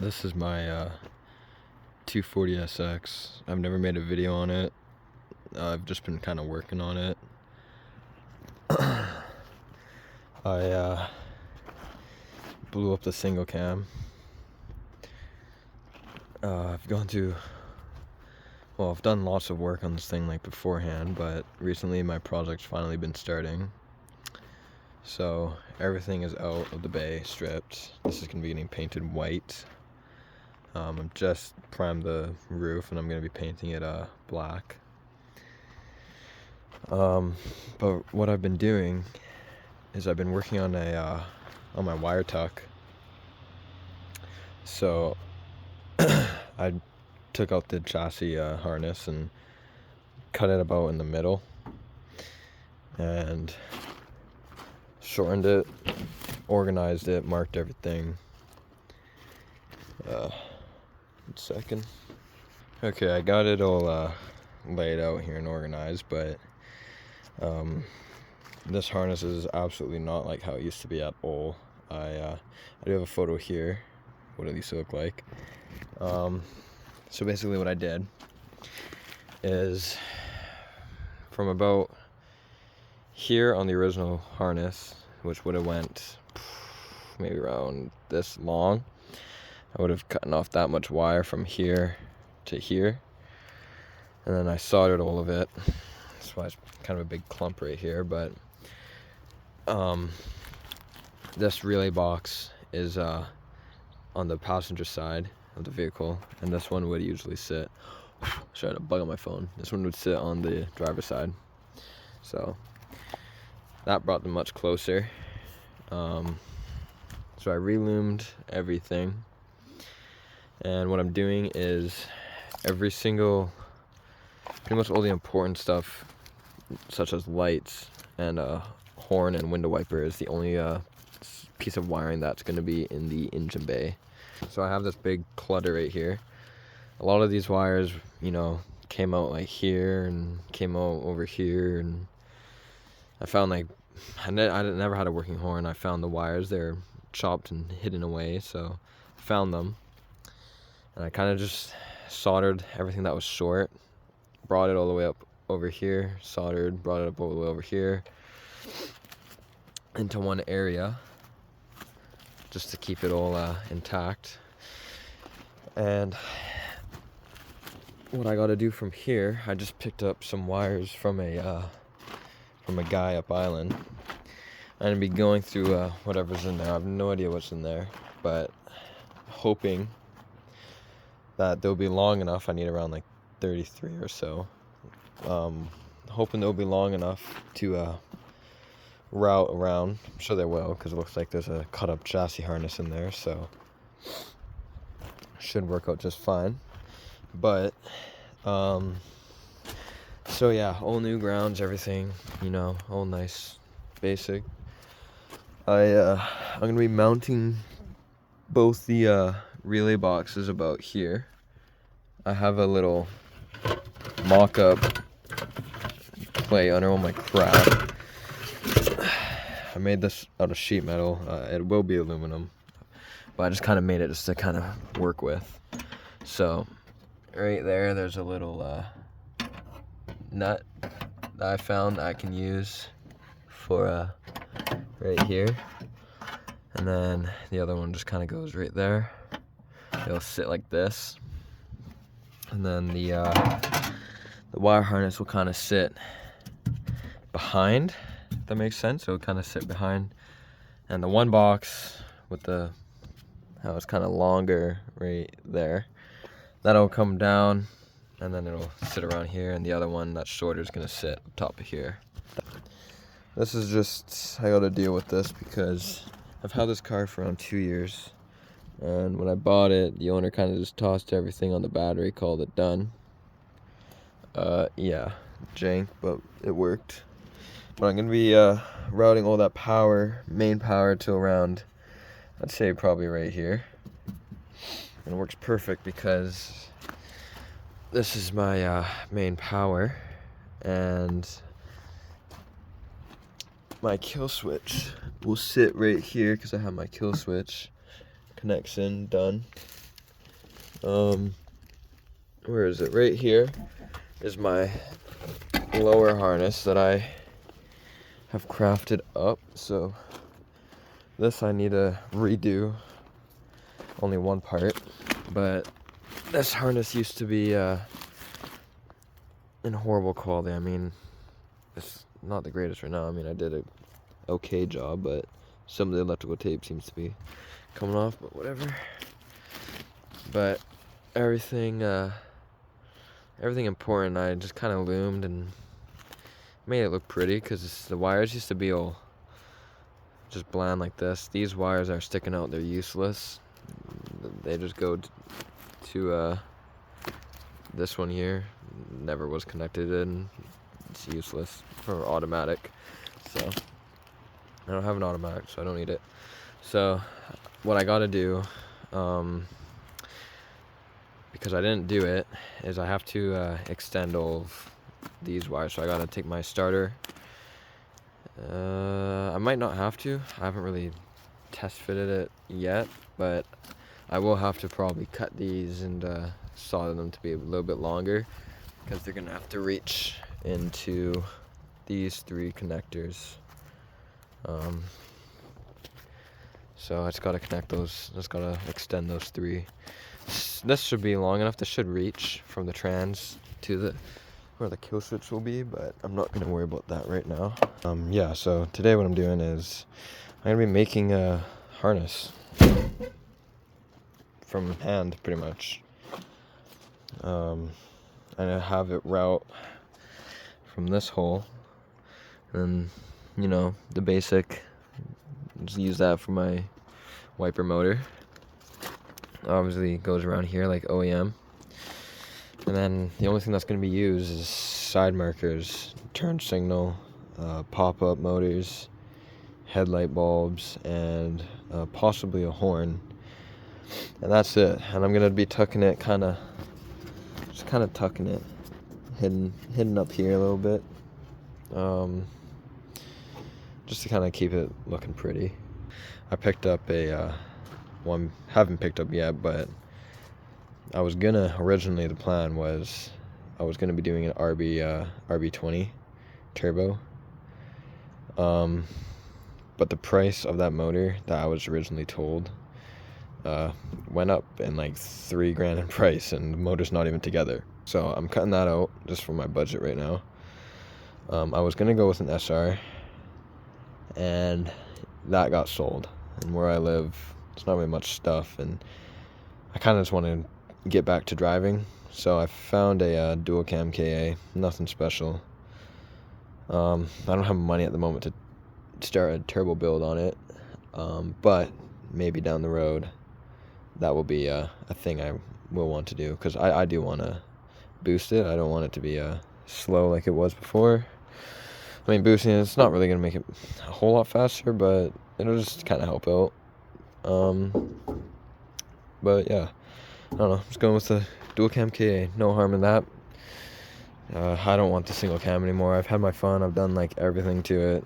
This is my 240SX. I've never made a video on it. I've just been kind of working on it. I blew up the single cam. I've done lots of work on this thing like beforehand, but recently my project's finally been starting. So everything is out of the bay, stripped. This is going to be getting painted white. I've just primed the roof and I'm going to be painting it black. But what I've been doing is I've been working on on my wire tuck. So I took out the chassis harness and cut it about in the middle and shortened it, organized it, marked everything. Second. Okay, I got it all laid out here and organized, but this harness is absolutely not like how it used to be at all. I do have a photo here, what it used to look like. So basically what I did is from about here on the original harness, which would have went maybe around this long, I would have cut off that much wire from here to here, and then I soldered all of it. That's why it's kind of a big clump right here, but this relay box is on the passenger side of the vehicle, and this one would usually sit, sorry, a bug on my phone, this one would sit on the driver's side. So that brought them much closer. So I reloomed everything, and what I'm doing is every single, pretty much all the important stuff such as lights and horn and window wiper is the only piece of wiring that's going to be in the engine bay. So I have this big clutter right here. A lot of these wires, you know, came out like here and came out over here, and I found like I never had a working horn. I found the wires, they're chopped and hidden away, so I found them, and I kind of just soldered everything that was short, brought it all the way up over here, soldered, brought it up all the way over here into one area just to keep it all intact. And what I got to do from here, I just picked up some wires from a guy up island. I'm gonna be going through whatever's in there. I have no idea what's in there, but hoping that they'll be long enough. I need around like 33 or so. Hoping they'll be long enough to route around. I'm sure they will, because it looks like there's a cut up chassis harness in there, so should work out just fine. But so yeah, all new grounds, everything, you know, all nice, basic. I'm gonna be mounting both the relay boxes about here. I have a little mock-up plate under all my crap. I made this out of sheet metal. It will be aluminum, but I just kind of made it just to kind of work with. So right there, there's a little nut that I found that I can use for right here, and then the other one just kind of goes right there. It'll sit like this, and then the wire harness will kind of sit behind, if that makes sense. So it'll kind of sit behind, and the one box with the how it's kind of longer right there, that'll come down, and then it'll sit around here, and the other one that's shorter is going to sit up top of here. This is just, I gotta deal with this because I've had this car for around 2 years, and when I bought it, the owner kind of just tossed everything on the battery, called it done. Yeah, jank, but it worked. But I'm gonna be routing all that power, main power, to around, I'd say probably right here. And it works perfect because this is my main power, and my kill switch will sit right here because I have my kill switch, connects in, done. Where is it? Right here is my lower harness that I have crafted up. So this I need to redo, only one part, but this harness used to be in horrible quality. I mean, it's not the greatest right now. I mean, I did a okay job, but some of the electrical tape seems to be coming off, but whatever. But everything important I just kind of loomed and made it look pretty, because the wires used to be all just bland like this. These wires are sticking out, they're useless. They just go to this one here, never was connected and it's useless for automatic. So I don't have an automatic, so I don't need it. So what I gotta do, because I didn't do it, is I have to extend all of these wires. So I gotta take my starter. I might not have to. I haven't really test fitted it yet, but I will have to probably cut these and solder them to be a little bit longer, because they're gonna have to reach into these 3 connectors. So I just gotta connect those, just gotta extend those 3. This should be long enough. This should reach from the trans to where the kill switch will be, but I'm not gonna worry about that right now. Yeah, so today what I'm doing is I'm gonna be making a harness from hand, pretty much. And I have it route from this hole, and you know, the basic, just use that for my wiper motor. Obviously it goes around here like OEM, and then the only thing that's going to be used is side markers, turn signal, pop-up motors, headlight bulbs, and possibly a horn, and that's it. And I'm going to be tucking it just kind of tucking it, hidden up here a little bit, just to kind of keep it looking pretty. I picked up a one, haven't picked up yet, but I was gonna, originally the plan was I was gonna be doing an 𝑅B20 turbo, but the price of that motor that I was originally told went up in like $3,000 in price, and the motor's not even together. So I'm cutting that out just for my budget right now. I was gonna go with an SR, and that got sold. And where I live, there's not really much stuff, and I kind of just want to get back to driving. So I found a dual cam KA, nothing special. I don't have money at the moment to start a turbo build on it, but maybe down the road that will be a thing I will want to do, because I do want to boost it. I don't want it to be slow like it was before. I mean, boosting it's not really gonna make it a whole lot faster, but it'll just kind of help out. But yeah, I don't know, just going with the dual cam KA, no harm in that. I don't want the single cam anymore. I've had my fun, I've done like everything to it.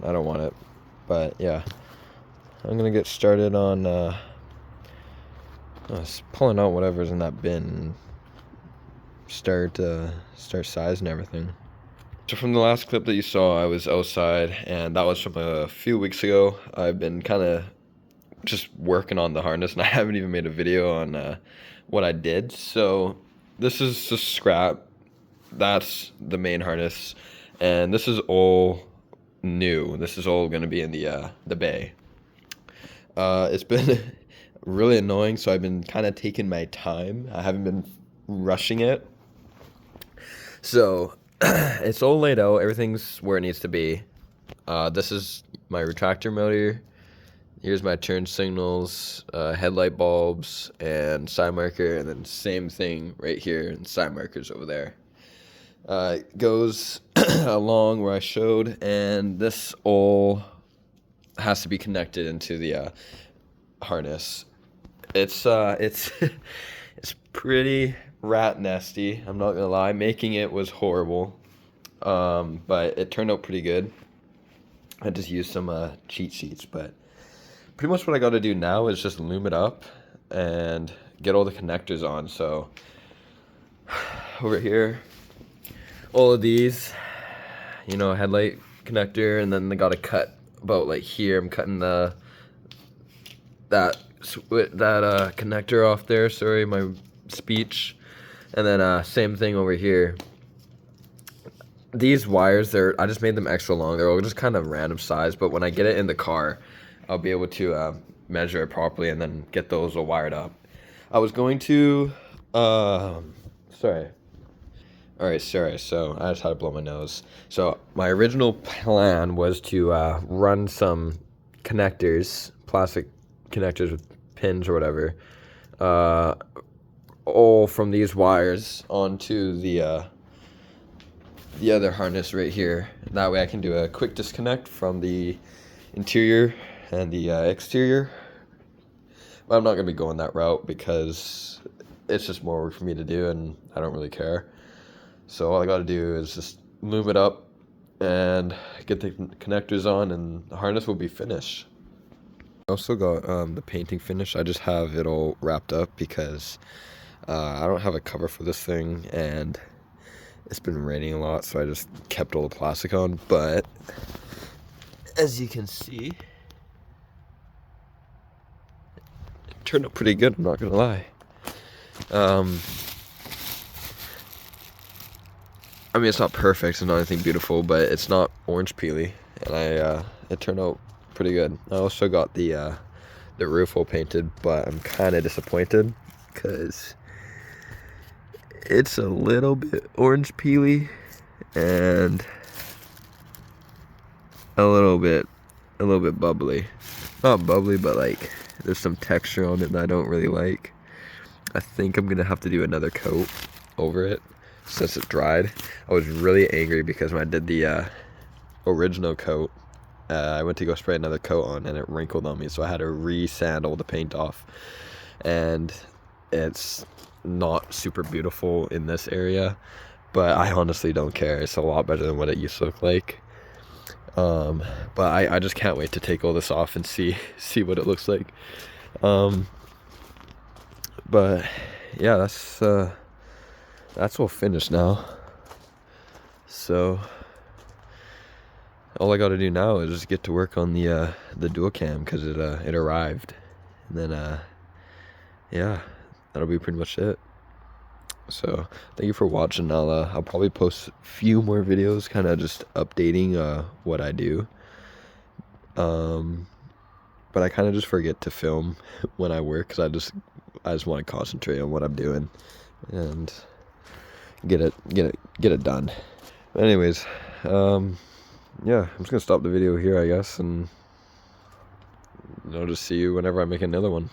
I don't want it. But yeah, I'm gonna get started on pulling out whatever's in that bin and start sizing everything. So from the last clip that you saw, I was outside, and that was from a few weeks ago. I've been kind of just working on the harness, and I haven't even made a video on what I did. So this is just scrap. That's the main harness, and this is all new. This is all going to be in the bay. It's been really annoying, so I've been kind of taking my time. I haven't been rushing it. So it's all laid out. Everything's where it needs to be. This is my retractor motor. Here's my turn signals, headlight bulbs, and side marker, and then same thing right here, and side markers over there. It goes along where I showed, and this all has to be connected into the harness. It's it's pretty rat nasty, I'm not gonna lie. Making it was horrible, but it turned out pretty good. I just used some cheat sheets, but pretty much what I got to do now is just loom it up and get all the connectors on. So over here, all of these, you know, headlight connector, and then they got to cut about like here. I'm cutting that connector off there. Sorry, my speech. And then same thing over here. These wires, I just made them extra long. They're all just kind of random size, but when I get it in the car, I'll be able to measure it properly and then get those all wired up. I was going to, sorry. Alright, sorry, so I just had to blow my nose. So my original plan was to run some connectors, plastic connectors with pins or whatever, all from these wires onto the other harness right here. That way I can do a quick disconnect from the interior and the exterior. But I'm not going to be going that route because it's just more work for me to do and I don't really care. So all I got to do is just lube it up and get the connectors on and the harness will be finished. I also got the painting finished. I just have it all wrapped up because I don't have a cover for this thing and it's been raining a lot, so I just kept all the plastic on. But as you can see, it turned out pretty good, I'm not gonna lie. I mean, it's not perfect, it's not anything beautiful, but it's not orange peely, and it turned out pretty good. I also got the roof all painted, but I'm kind of disappointed because it's a little bit orange peely and a little bit bubbly. Not bubbly, but like there's some texture on it that I don't really like. I think I'm gonna have to do another coat over it since it dried. I was really angry because when I did the original coat, I went to go spray another coat on and it wrinkled on me, so I had to re-sand all the paint off, and it's not super beautiful in this area, but I honestly don't care. It's a lot better than what it used to look like. But I just can't wait to take all this off and see what it looks like. But yeah, that's all finished now. So all I got to do now is just get to work on the dual cam because it arrived, and then yeah, that'll be pretty much it. So thank you for watching. I'll probably post a few more videos kind of just updating what I do, but I kind of just forget to film when I work because I just want to concentrate on what I'm doing and get it done. But anyways, yeah, I'm just gonna stop the video here, I guess, and I'll just see you whenever I make another one.